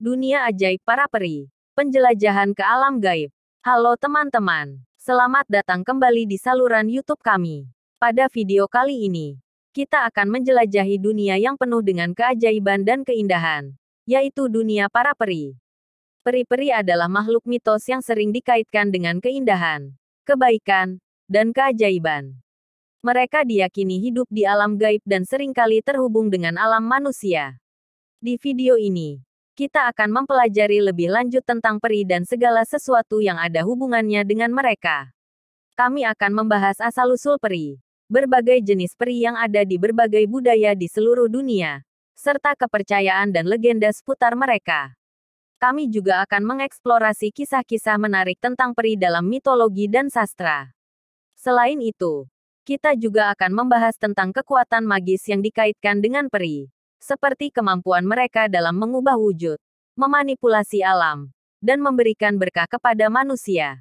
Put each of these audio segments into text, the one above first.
Dunia ajaib para peri. Penjelajahan ke alam gaib. Halo teman-teman. Selamat datang kembali di saluran YouTube kami. Pada video kali ini, kita akan menjelajahi dunia yang penuh dengan keajaiban dan keindahan, yaitu dunia para peri. Peri-peri adalah makhluk mitos yang sering dikaitkan dengan keindahan, kebaikan, dan keajaiban. Mereka diyakini hidup di alam gaib dan seringkali terhubung dengan alam manusia. Di video ini, kita akan mempelajari lebih lanjut tentang peri dan segala sesuatu yang ada hubungannya dengan mereka. Kami akan membahas asal-usul peri, berbagai jenis peri yang ada di berbagai budaya di seluruh dunia, serta kepercayaan dan legenda seputar mereka. Kami juga akan mengeksplorasi kisah-kisah menarik tentang peri dalam mitologi dan sastra. Selain itu, kita juga akan membahas tentang kekuatan magis yang dikaitkan dengan peri, seperti kemampuan mereka dalam mengubah wujud, memanipulasi alam, dan memberikan berkah kepada manusia.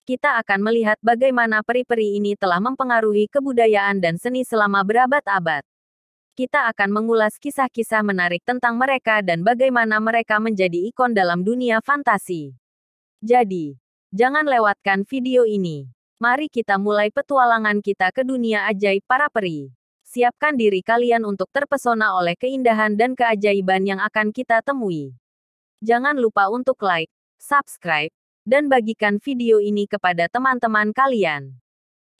Kita akan melihat bagaimana peri-peri ini telah mempengaruhi kebudayaan dan seni selama berabad-abad. Kita akan mengulas kisah-kisah menarik tentang mereka dan bagaimana mereka menjadi ikon dalam dunia fantasi. Jadi, jangan lewatkan video ini. Mari kita mulai petualangan kita ke dunia ajaib para peri. Siapkan diri kalian untuk terpesona oleh keindahan dan keajaiban yang akan kita temui. Jangan lupa untuk like, subscribe, dan bagikan video ini kepada teman-teman kalian.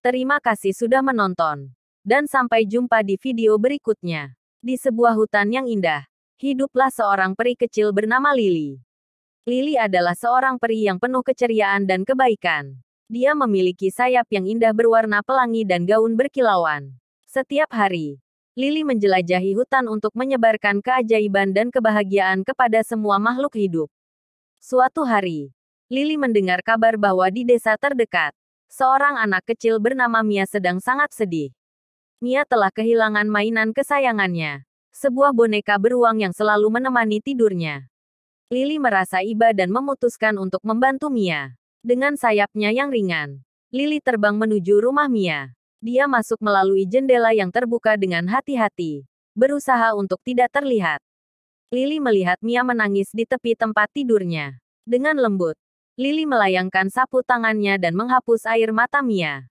Terima kasih sudah menonton. Dan sampai jumpa di video berikutnya. Di sebuah hutan yang indah, hiduplah seorang peri kecil bernama Lily. Lily adalah seorang peri yang penuh keceriaan dan kebaikan. Dia memiliki sayap yang indah berwarna pelangi dan gaun berkilauan. Setiap hari, Lily menjelajahi hutan untuk menyebarkan keajaiban dan kebahagiaan kepada semua makhluk hidup. Suatu hari, Lily mendengar kabar bahwa di desa terdekat, seorang anak kecil bernama Mia sedang sangat sedih. Mia telah kehilangan mainan kesayangannya, sebuah boneka beruang yang selalu menemani tidurnya. Lily merasa iba dan memutuskan untuk membantu Mia. Dengan sayapnya yang ringan, Lily terbang menuju rumah Mia. Dia masuk melalui jendela yang terbuka dengan hati-hati, berusaha untuk tidak terlihat. Lily melihat Mia menangis di tepi tempat tidurnya. Dengan lembut, Lily melayangkan sapu tangannya dan menghapus air mata Mia.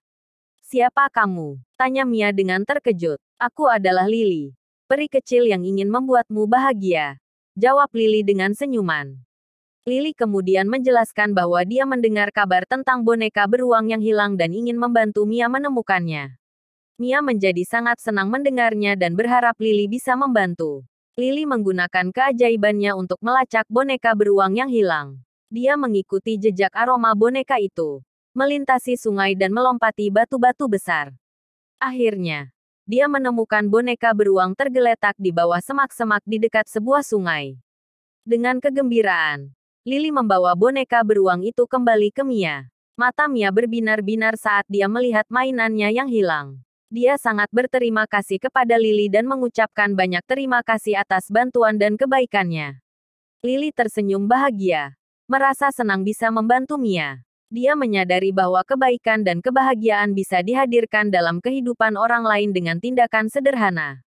"Siapa kamu?" tanya Mia dengan terkejut. "Aku adalah Lily, peri kecil yang ingin membuatmu bahagia," jawab Lily dengan senyuman. Lily kemudian menjelaskan bahwa dia mendengar kabar tentang boneka beruang yang hilang dan ingin membantu Mia menemukannya. Mia menjadi sangat senang mendengarnya dan berharap Lily bisa membantu. Lily menggunakan keajaibannya untuk melacak boneka beruang yang hilang. Dia mengikuti jejak aroma boneka itu, melintasi sungai dan melompati batu-batu besar. Akhirnya, dia menemukan boneka beruang tergeletak di bawah semak-semak di dekat sebuah sungai. Dengan kegembiraan, Lily membawa boneka beruang itu kembali ke Mia. Mata Mia berbinar-binar saat dia melihat mainannya yang hilang. Dia sangat berterima kasih kepada Lily dan mengucapkan banyak terima kasih atas bantuan dan kebaikannya. Lily tersenyum bahagia, merasa senang bisa membantu Mia. Dia menyadari bahwa kebaikan dan kebahagiaan bisa dihadirkan dalam kehidupan orang lain dengan tindakan sederhana.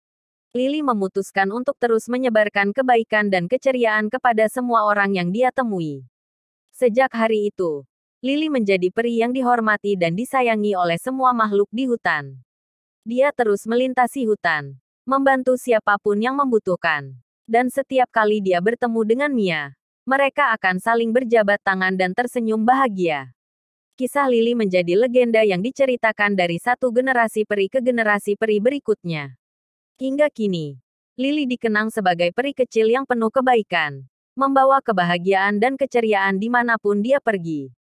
Lily memutuskan untuk terus menyebarkan kebaikan dan keceriaan kepada semua orang yang dia temui. Sejak hari itu, Lily menjadi peri yang dihormati dan disayangi oleh semua makhluk di hutan. Dia terus melintasi hutan, membantu siapapun yang membutuhkan. Dan setiap kali dia bertemu dengan Mia, mereka akan saling berjabat tangan dan tersenyum bahagia. Kisah Lily menjadi legenda yang diceritakan dari satu generasi peri ke generasi peri berikutnya. Hingga kini, Lily dikenang sebagai peri kecil yang penuh kebaikan, membawa kebahagiaan dan keceriaan dimanapun dia pergi.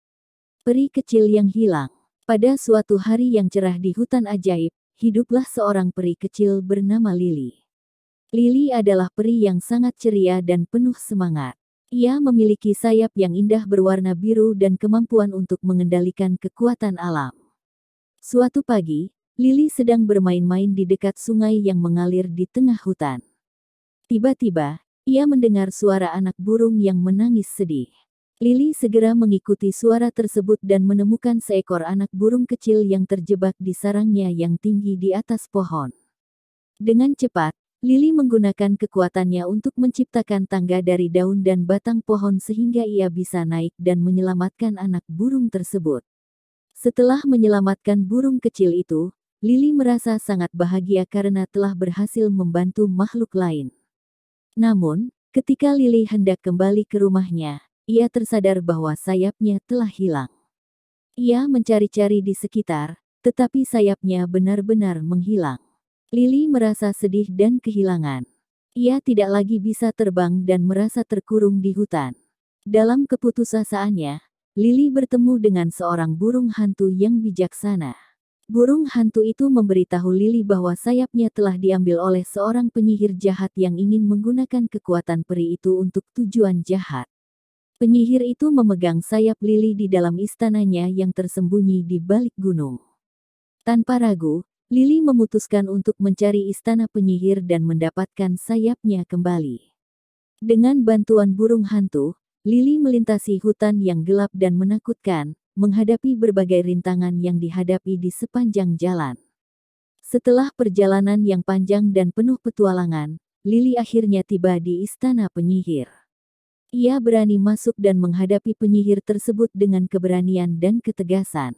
Peri kecil yang hilang. Pada suatu hari yang cerah di hutan ajaib, hiduplah seorang peri kecil bernama Lily. Lily adalah peri yang sangat ceria dan penuh semangat. Ia memiliki sayap yang indah berwarna biru dan kemampuan untuk mengendalikan kekuatan alam. Suatu pagi, Lily sedang bermain-main di dekat sungai yang mengalir di tengah hutan. Tiba-tiba, ia mendengar suara anak burung yang menangis sedih. Lily segera mengikuti suara tersebut dan menemukan seekor anak burung kecil yang terjebak di sarangnya yang tinggi di atas pohon. Dengan cepat, Lily menggunakan kekuatannya untuk menciptakan tangga dari daun dan batang pohon sehingga ia bisa naik dan menyelamatkan anak burung tersebut. Setelah menyelamatkan burung kecil itu, Lily merasa sangat bahagia karena telah berhasil membantu makhluk lain. Namun, ketika Lily hendak kembali ke rumahnya, ia tersadar bahwa sayapnya telah hilang. Ia mencari-cari di sekitar, tetapi sayapnya benar-benar menghilang. Lily merasa sedih dan kehilangan. Ia tidak lagi bisa terbang dan merasa terkurung di hutan. Dalam keputusasiannya, Lily bertemu dengan seorang burung hantu yang bijaksana. Burung hantu itu memberitahu Lily bahwa sayapnya telah diambil oleh seorang penyihir jahat yang ingin menggunakan kekuatan peri itu untuk tujuan jahat. Penyihir itu memegang sayap Lily di dalam istananya yang tersembunyi di balik gunung. Tanpa ragu, Lily memutuskan untuk mencari istana penyihir dan mendapatkan sayapnya kembali. Dengan bantuan burung hantu, Lily melintasi hutan yang gelap dan menakutkan, menghadapi berbagai rintangan yang dihadapi di sepanjang jalan. Setelah perjalanan yang panjang dan penuh petualangan, Lily akhirnya tiba di istana penyihir. Ia berani masuk dan menghadapi penyihir tersebut dengan keberanian dan ketegasan.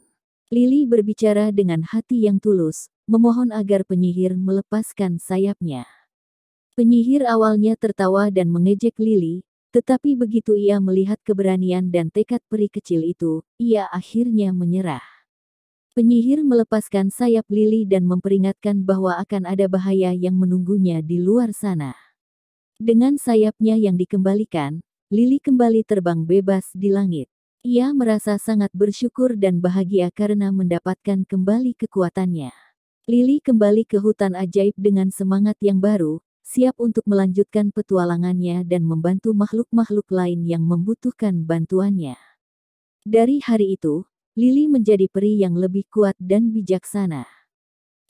Lily berbicara dengan hati yang tulus, memohon agar penyihir melepaskan sayapnya. Penyihir awalnya tertawa dan mengejek Lily, tetapi begitu ia melihat keberanian dan tekad peri kecil itu, ia akhirnya menyerah. Penyihir melepaskan sayap Lily dan memperingatkan bahwa akan ada bahaya yang menunggunya di luar sana. Dengan sayapnya yang dikembalikan, Lily kembali terbang bebas di langit. Ia merasa sangat bersyukur dan bahagia karena mendapatkan kembali kekuatannya. Lily kembali ke hutan ajaib dengan semangat yang baru, siap untuk melanjutkan petualangannya dan membantu makhluk-makhluk lain yang membutuhkan bantuannya. Dari hari itu, Lily menjadi peri yang lebih kuat dan bijaksana.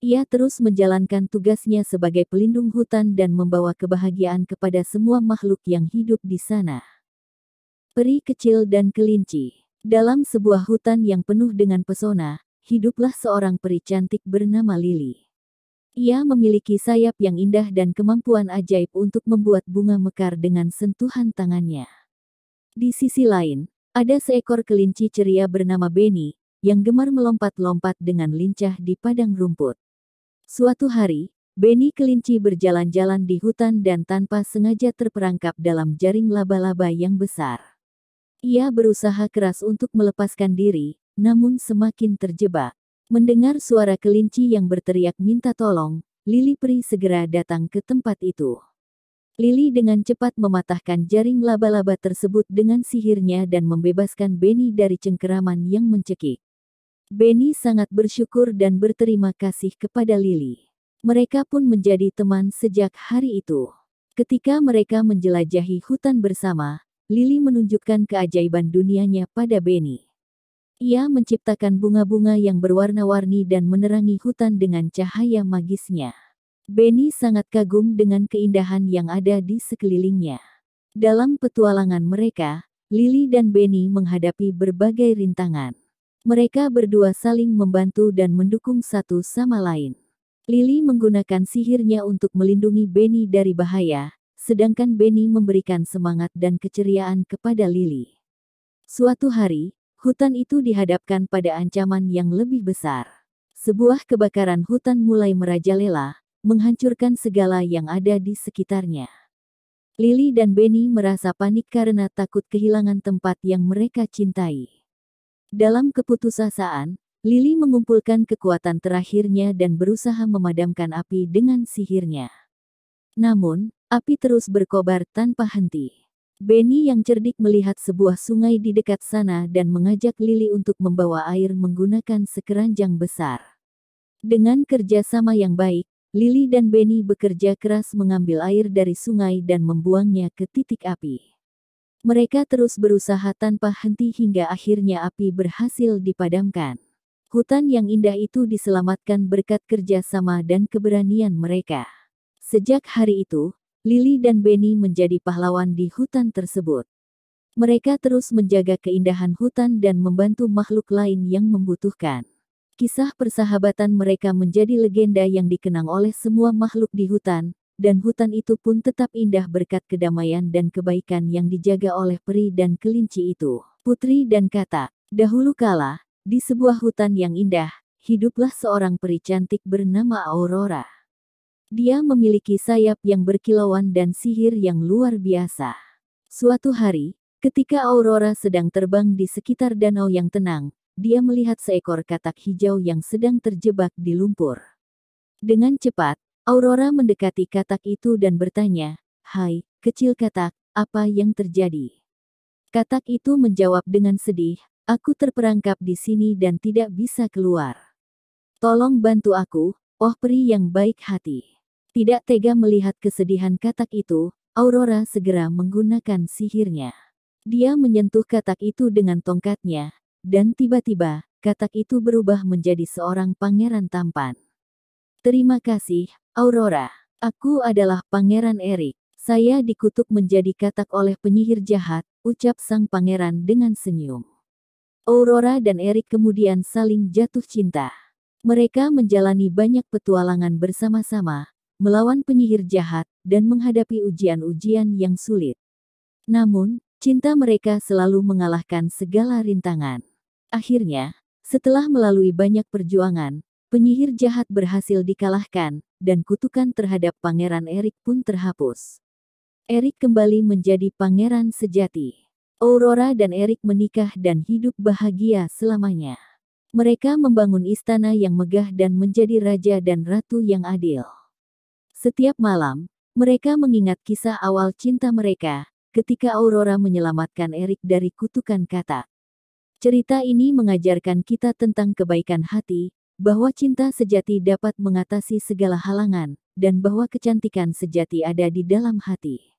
Ia terus menjalankan tugasnya sebagai pelindung hutan dan membawa kebahagiaan kepada semua makhluk yang hidup di sana. Peri kecil dan kelinci. Dalam sebuah hutan yang penuh dengan pesona, hiduplah seorang peri cantik bernama Lily. Ia memiliki sayap yang indah dan kemampuan ajaib untuk membuat bunga mekar dengan sentuhan tangannya. Di sisi lain, ada seekor kelinci ceria bernama Benny, yang gemar melompat-lompat dengan lincah di padang rumput. Suatu hari, Benny kelinci berjalan-jalan di hutan dan tanpa sengaja terperangkap dalam jaring laba-laba yang besar. Ia berusaha keras untuk melepaskan diri, namun semakin terjebak. Mendengar suara kelinci yang berteriak minta tolong, Lily peri segera datang ke tempat itu. Lily dengan cepat mematahkan jaring laba-laba tersebut dengan sihirnya dan membebaskan Benny dari cengkeraman yang mencekik. Benny sangat bersyukur dan berterima kasih kepada Lily. Mereka pun menjadi teman sejak hari itu. Ketika mereka menjelajahi hutan bersama, Lily menunjukkan keajaiban dunianya pada Benny. Ia menciptakan bunga-bunga yang berwarna-warni dan menerangi hutan dengan cahaya magisnya. Benny sangat kagum dengan keindahan yang ada di sekelilingnya. Dalam petualangan mereka, Lily dan Benny menghadapi berbagai rintangan. Mereka berdua saling membantu dan mendukung satu sama lain. Lily menggunakan sihirnya untuk melindungi Benny dari bahaya, sedangkan Benny memberikan semangat dan keceriaan kepada Lily. Suatu hari, hutan itu dihadapkan pada ancaman yang lebih besar. Sebuah kebakaran hutan mulai merajalela, menghancurkan segala yang ada di sekitarnya. Lily dan Benny merasa panik karena takut kehilangan tempat yang mereka cintai. Dalam keputusasaan, Lily mengumpulkan kekuatan terakhirnya dan berusaha memadamkan api dengan sihirnya. Namun, api terus berkobar tanpa henti. Benny yang cerdik melihat sebuah sungai di dekat sana dan mengajak Lily untuk membawa air menggunakan sekeranjang besar. Dengan kerjasama yang baik, Lily dan Benny bekerja keras mengambil air dari sungai dan membuangnya ke titik api. Mereka terus berusaha tanpa henti hingga akhirnya api berhasil dipadamkan. Hutan yang indah itu diselamatkan berkat kerjasama dan keberanian mereka. Sejak hari itu, Lily dan Benny menjadi pahlawan di hutan tersebut. Mereka terus menjaga keindahan hutan dan membantu makhluk lain yang membutuhkan. Kisah persahabatan mereka menjadi legenda yang dikenang oleh semua makhluk di hutan, dan hutan itu pun tetap indah berkat kedamaian dan kebaikan yang dijaga oleh peri dan kelinci itu. Putri dan Katak. Dahulu kala, di sebuah hutan yang indah, hiduplah seorang peri cantik bernama Aurora. Dia memiliki sayap yang berkilauan dan sihir yang luar biasa. Suatu hari, ketika Aurora sedang terbang di sekitar danau yang tenang, dia melihat seekor katak hijau yang sedang terjebak di lumpur. Dengan cepat, Aurora mendekati katak itu dan bertanya, "Hai, kecil katak, apa yang terjadi?" Katak itu menjawab dengan sedih, "Aku terperangkap di sini dan tidak bisa keluar. Tolong bantu aku, oh peri yang baik hati." Tidak tega melihat kesedihan katak itu, Aurora segera menggunakan sihirnya. Dia menyentuh katak itu dengan tongkatnya, dan tiba-tiba, katak itu berubah menjadi seorang pangeran tampan. "Terima kasih, Aurora. Aku adalah Pangeran Erik. Saya dikutuk menjadi katak oleh penyihir jahat," ucap sang pangeran dengan senyum. Aurora dan Erik kemudian saling jatuh cinta. Mereka menjalani banyak petualangan bersama-sama, melawan penyihir jahat, dan menghadapi ujian-ujian yang sulit. Namun, cinta mereka selalu mengalahkan segala rintangan. Akhirnya, setelah melalui banyak perjuangan, penyihir jahat berhasil dikalahkan, dan kutukan terhadap Pangeran Erik pun terhapus. Erik kembali menjadi pangeran sejati. Aurora dan Erik menikah dan hidup bahagia selamanya. Mereka membangun istana yang megah dan menjadi raja dan ratu yang adil. Setiap malam, mereka mengingat kisah awal cinta mereka, ketika Aurora menyelamatkan Erik dari kutukan katak. Cerita ini mengajarkan kita tentang kebaikan hati, bahwa cinta sejati dapat mengatasi segala halangan, dan bahwa kecantikan sejati ada di dalam hati.